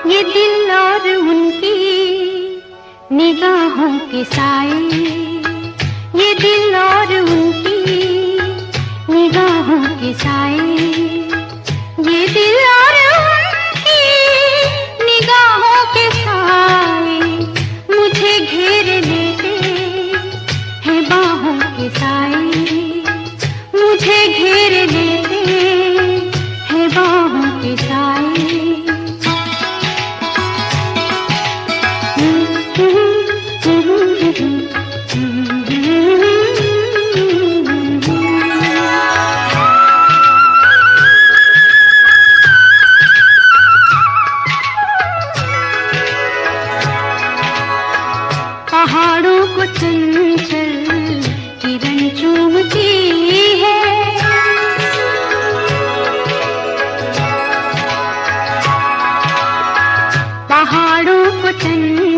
ये दिल और उनकी निगाहों के साए, ये दिल और उनकी निगाहों के साए, ये दिल और उनकी निगाहों के साए मुझे घेर लेते हैं बाहों के साए, मुझे घेर लेते हैं बाहों के साए। पहाड़ों को चंचल किरण चूमती है, पहाड़ों को चंचल